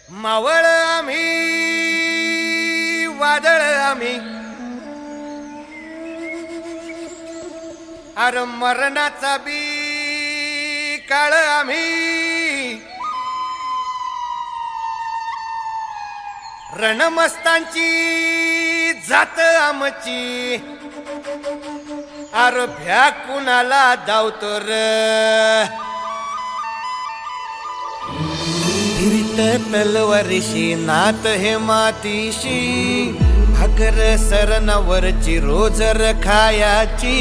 मावळ आम्ही वादळ आम्ही अर मरणाचा बी काळ आम्ही रणमस्तांची जात आमची अर भ्या कुणाला धावतो र फिरत तलवारीशी नात हे मातीशी भाकर सरणावरची रोजर खायाची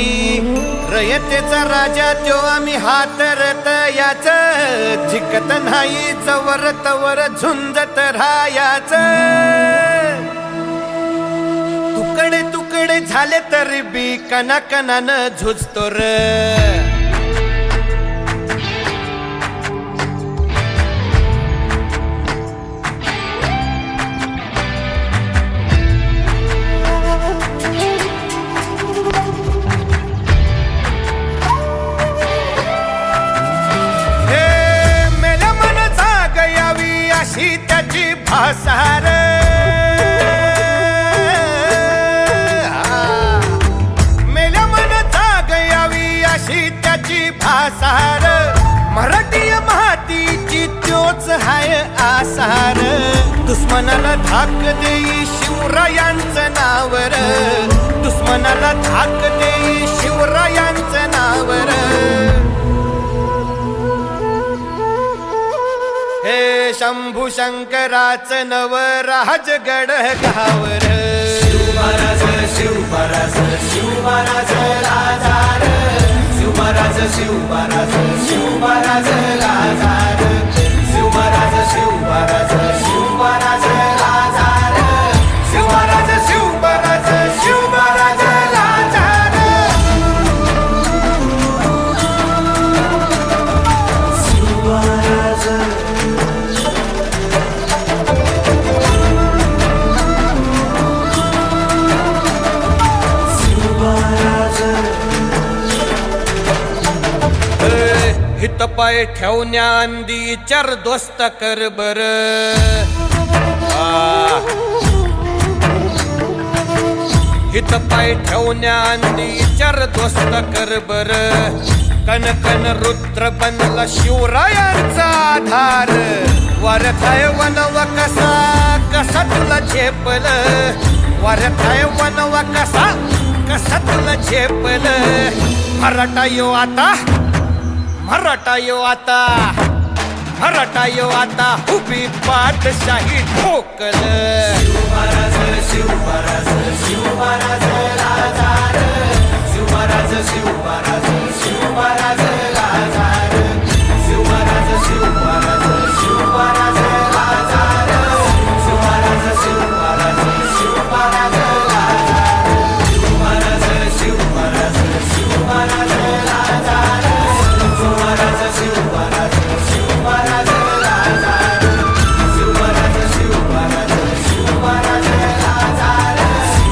रयतेचा राजा त्यो आम्ही हातरत याच जिकत नाही जवर तवर झुंजत राहायाच तुकडे तुकडे झाले तरी बी कणाकणानं झुजतो र त्याची भासार मेल्या मन जाग यावी अशी त्याची भासार मराठी मातीची त्योच हाय आसार दुश्मनाला धाक देई शिवरायांचं नावर दुश्मनाला धाक देई शिवरायांचं नावर हे शंभू शंकराचं नवराजगड गावर शिवमहाराज शिवमहाराज शिवमहाराज राजार शिवमहाराज शिवमहाराज शिवमहाराज राजार शिवमहाराज शिवमहाराज शिवमहाराज राजार शिवमहाराज शिवमहाराज शिवमहाराज राजार शिवमहाराज हित पाय ठेवण्या अंदी चार दोस्त कर बर हित पाय ठेवण्या अंदी चार दोस्त कर बर कन कन रुद्र बनला शिवरायांचा आधार वारथाय वनवा कसा कसा तुला झेपल वारथाय वनवा कसा कसा तुला झेपल मराठा यो आता मराठा यो आता मराठा यो आता उभी पाठशाही ठोकल शिवमहाराज शिवमहाराज शिवमहाराज राजार शिवमहाराज शिवमहाराज शिवमहाराज